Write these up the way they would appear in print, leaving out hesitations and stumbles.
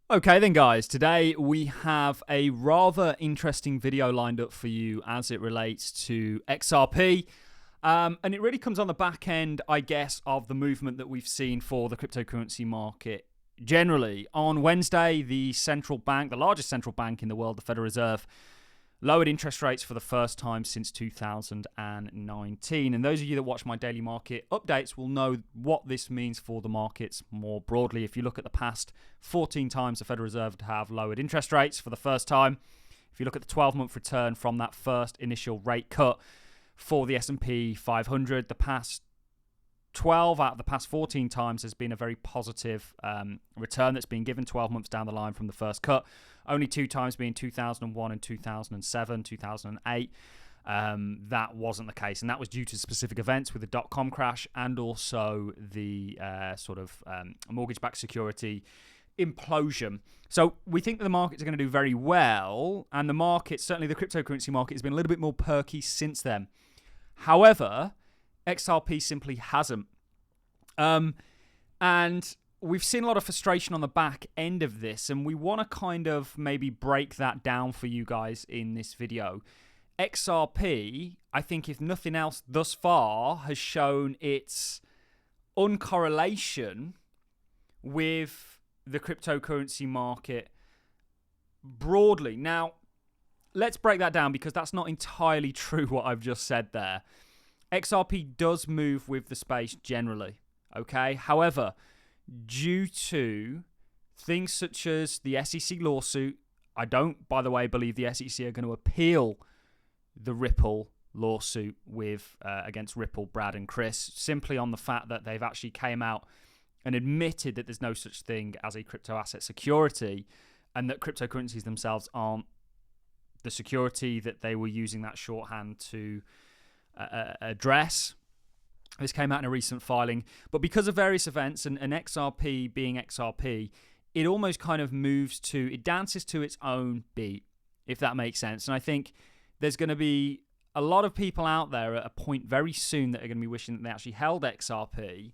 Okay then guys, today we have a rather interesting video lined up for you as it relates to XRP. And it really comes on the back end, I guess, of the movement that we've seen for the cryptocurrency market generally. On Wednesday, the central bank, the largest central bank in the world, the Federal Reserve, lowered interest rates for the first time since 2019. And those of you that watch my daily market updates will know what this means for the markets more broadly. If you look at the past 14 times the Federal Reserve have lowered interest rates for the first time, if you look at the 12-month return from that first initial rate cut for the S&P 500, the past 12 out of the past 14 times has been a very positive return that's been given 12 months down the line from the first cut. Only two times being 2001 and 2007, 2008. That wasn't the case, and that was due to specific events with the dot-com crash and also the mortgage-backed security implosion. So we think that the markets are going to do very well, and the market, certainly the cryptocurrency market, has been a little bit more perky since then. However, XRP simply hasn't. And we've seen a lot of frustration on the back end of this, and we want to kind of maybe break that down for you guys in this video. XRP, I think, if nothing else thus far, has shown its uncorrelation with the cryptocurrency market broadly. Now, let's break that down because that's not entirely true what I've just said there. XRP does move with the space generally, okay? However, due to things such as the SEC lawsuit, I don't, by the way, believe the SEC are going to appeal the Ripple lawsuit with against Ripple, Brad and Chris, simply on the fact that they've actually came out and admitted that there's no such thing as a crypto asset security and that cryptocurrencies themselves aren't the security that they were using that shorthand to address. This came out in a recent filing, but because of various events and XRP being XRP, it almost kind of it dances to its own beat, if that makes sense. And I think there's going to be a lot of people out there at a point very soon that are going to be wishing that they actually held XRP,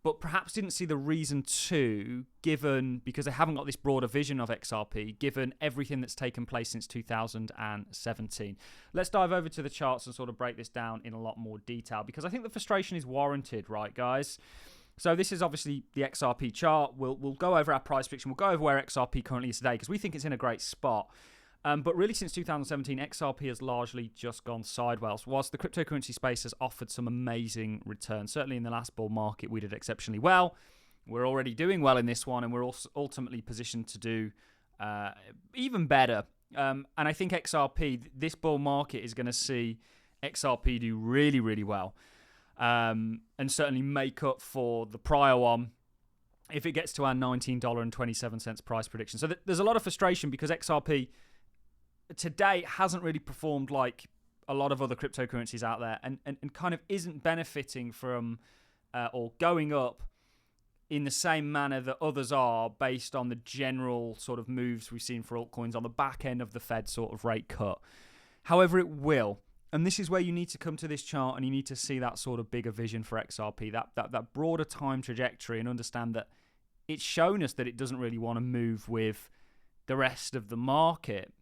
but perhaps didn't see the reason to, because they haven't got this broader vision of XRP, given everything that's taken place since 2017. Let's dive over to the charts and sort of break this down in a lot more detail, because I think the frustration is warranted, right, guys? So this is obviously the XRP chart. We'll go over our price prediction. We'll go over where XRP currently is today, because we think it's in a great spot. But really, since 2017, XRP has largely just gone sideways, whilst the cryptocurrency space has offered some amazing returns. Certainly in the last bull market, we did exceptionally well. We're already doing well in this one, and we're also ultimately positioned to do even better. And I think XRP, this bull market, is going to see XRP do really, really well, and certainly make up for the prior one if it gets to our $19.27 price prediction. So there's a lot of frustration because XRP to date hasn't really performed like a lot of other cryptocurrencies out there, and kind of isn't benefiting from or going up in the same manner that others are based on the general sort of moves we've seen for altcoins on the back end of the Fed sort of rate cut. However, it will. And this is where you need to come to this chart and you need to see that sort of bigger vision for XRP, that broader time trajectory, and understand that it's shown us that it doesn't really want to move with the rest of the market,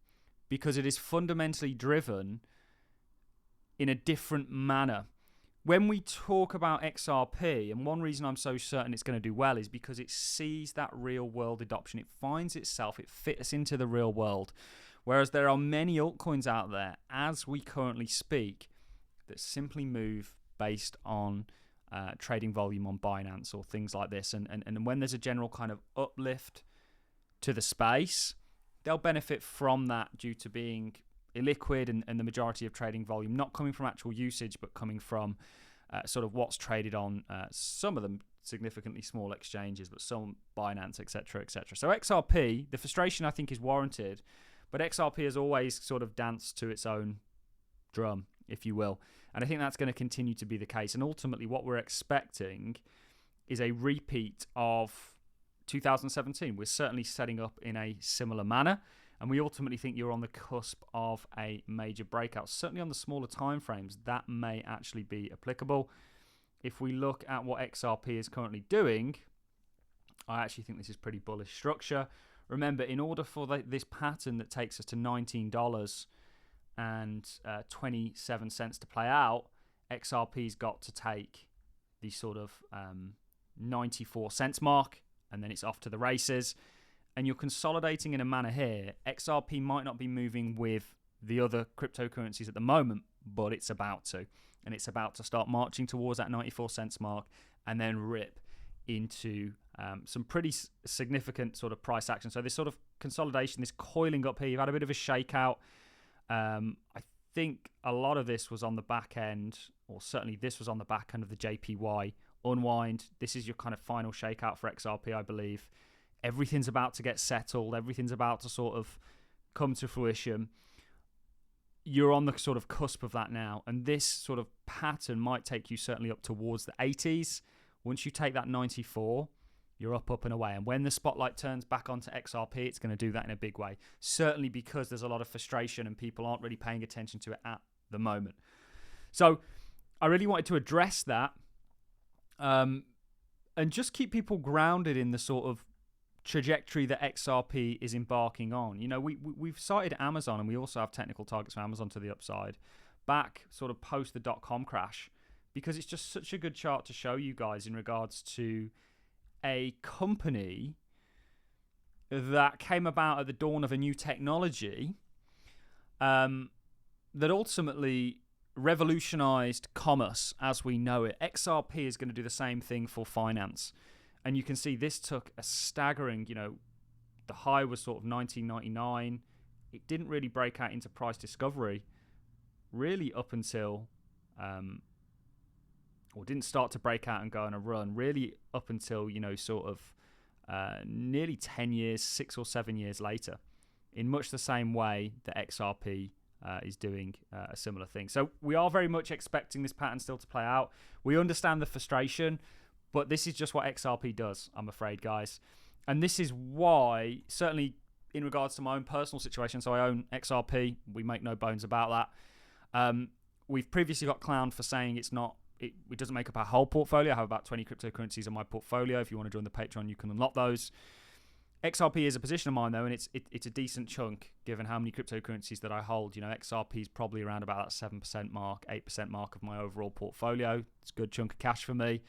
because it is fundamentally driven in a different manner. When we talk about XRP, and one reason I'm so certain it's going to do well is because it sees that real world adoption. It finds itself, it fits into the real world. Whereas there are many altcoins out there, as we currently speak, that simply move based on trading volume on Binance or things like this. And when there's a general kind of uplift to the space, they'll benefit from that due to being illiquid and the majority of trading volume not coming from actual usage, but coming from sort of what's traded on some of them significantly small exchanges, but some Binance, etc., etc. So XRP, the frustration I think is warranted, but XRP has always sort of danced to its own drum, if you will. And I think that's going to continue to be the case. And ultimately what we're expecting is a repeat of 2017. We're certainly setting up in a similar manner, and we ultimately think you're on the cusp of a major breakout. Certainly on the smaller time frames, that may actually be applicable. If we look at what XRP is currently doing, I actually think this is pretty bullish structure. remember, in order for this pattern that takes us to $19.27 to play out, XRP's got to take the sort of 94 cents mark, and then it's off to the races. And you're consolidating in a manner here. XRP might not be moving with the other cryptocurrencies at the moment, but it's about to. And it's about to start marching towards that 94 cents mark and then rip into some pretty significant sort of price action. So this sort of consolidation, this coiling up here, you've had a bit of a shakeout. I think a lot of this was on the back end, or certainly this was on the back end of the JPY unwind. This is your kind of final shakeout for XRP, I believe. Everything's about to get settled. Everything's about to sort of come to fruition. You're on the sort of cusp of that now. And this sort of pattern might take you certainly up towards the 80s. Once you take that 94, you're up and away. And when the spotlight turns back onto XRP, it's going to do that in a big way. Certainly because there's a lot of frustration and people aren't really paying attention to it at the moment. So I really wanted to address that and just keep people grounded in the sort of trajectory that XRP is embarking on. You know, we've cited Amazon, and we also have technical targets for Amazon to the upside back sort of post the .com crash, because it's just such a good chart to show you guys in regards to a company that came about at the dawn of a new technology that ultimately revolutionized commerce as we know it. XRP is going to do the same thing for finance. And you can see this took a staggering, the high was sort of 1999. It didn't really break out into price discovery really up until, or didn't start to break out and go on a run really up until, sort of nearly 10 years, 6 or 7 years later, in much the same way that XRP is doing a similar thing. So we are very much expecting this pattern still to play out. We understand the frustration, but this is just what XRP does, I'm afraid, guys. And this is why, certainly in regards to my own personal situation, so I own XRP, we make no bones about that. We've previously got clowned for saying it doesn't make up our whole portfolio. I have about 20 cryptocurrencies in my portfolio. If you want to join the Patreon, you can unlock those. XRP is a position of mine, though, and it's a decent chunk given how many cryptocurrencies that I hold. XRP is probably around about that 7% mark, 8% mark of my overall portfolio. It's a good chunk of cash for me.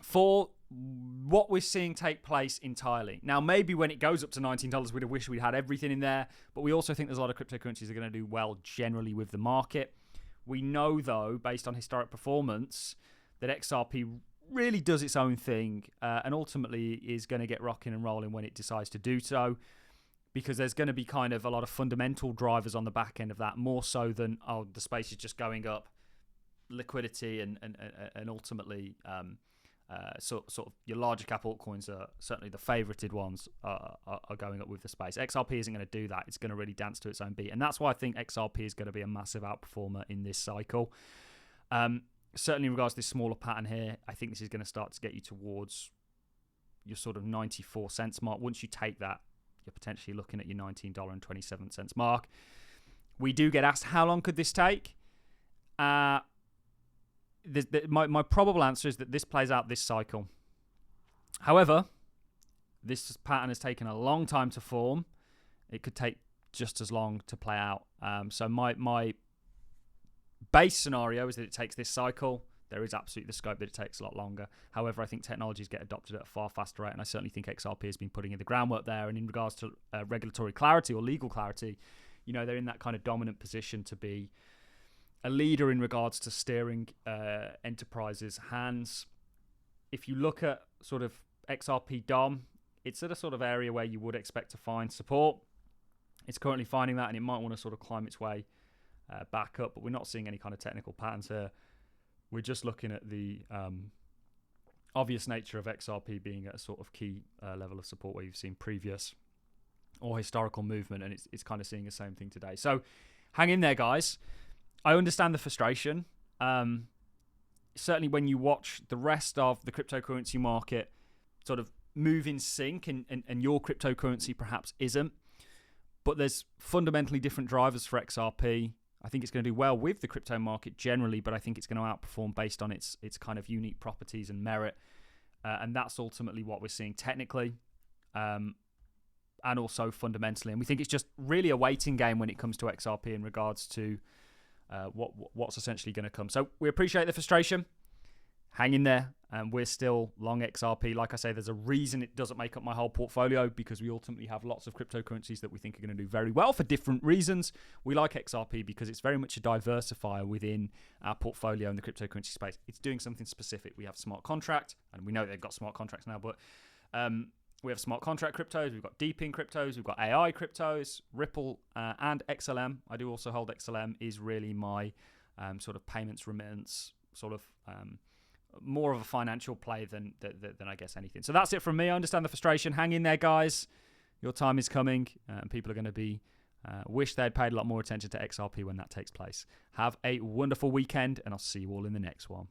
For what we're seeing take place entirely. Now, maybe when it goes up to $19, we'd wish we'd had everything in there, but we also think there's a lot of cryptocurrencies that are going to do well generally with the market. We know, though, based on historic performance, that XRP really does its own thing and ultimately is going to get rocking and rolling when it decides to do so, because there's going to be kind of a lot of fundamental drivers on the back end of that, more so than, the space is just going up. Liquidity and ultimately sort of your larger cap altcoins are certainly the favorited ones are going up with the space. XRP isn't going to do that. It's going to really dance to its own beat, and that's why I think XRP is going to be a massive outperformer in this cycle. Certainly in regards to this smaller pattern here, I think this is going to start to get you towards your sort of 94 cents mark. Once you take that, you're potentially looking at your $19.27 mark. We do get asked, how long could this take? My probable answer is that this plays out this cycle. However, this pattern has taken a long time to form. It could take just as long to play out. So my base scenario is that it takes this cycle. There is absolutely the scope that it takes a lot longer. However, I think technologies get adopted at a far faster rate, and I certainly think XRP has been putting in the groundwork there. And in regards to regulatory clarity or legal clarity, they're in that kind of dominant position to be a leader in regards to steering enterprises' hands. If you look at sort of XRP DOM, it's at a sort of area where you would expect to find support. It's currently finding that, and it might want to sort of climb its way back up, but we're not seeing any kind of technical patterns here. We're just looking at the obvious nature of XRP being at a sort of key level of support where you've seen previous or historical movement, and it's kind of seeing the same thing today. So hang in there, guys. I understand the frustration. Certainly when you watch the rest of the cryptocurrency market sort of move in sync and your cryptocurrency perhaps isn't, but there's fundamentally different drivers for XRP. I think it's going to do well with the crypto market generally, but I think it's going to outperform based on its kind of unique properties and merit. And that's ultimately what we're seeing technically. and also fundamentally. And we think it's just really a waiting game when it comes to XRP in regards to what's essentially going to come. So we appreciate the frustration. Hang in there. And we're still long XRP. Like I say, there's a reason it doesn't make up my whole portfolio, because we ultimately have lots of cryptocurrencies that we think are going to do very well for different reasons. We like XRP because it's very much a diversifier within our portfolio in the cryptocurrency space. It's doing something specific. We have smart contract, and we know they've got smart contracts now, but we have smart contract cryptos. We've got deepin cryptos. We've got AI cryptos, Ripple, and XLM. I do also hold XLM, is really my sort of payments remittance sort of more of a financial play than I guess anything. So that's it from me. I understand the frustration. Hang in there, guys. Your time is coming, and people are going to be wish they'd paid a lot more attention to XRP when that takes place. Have a wonderful weekend, and I'll see you all in the next one.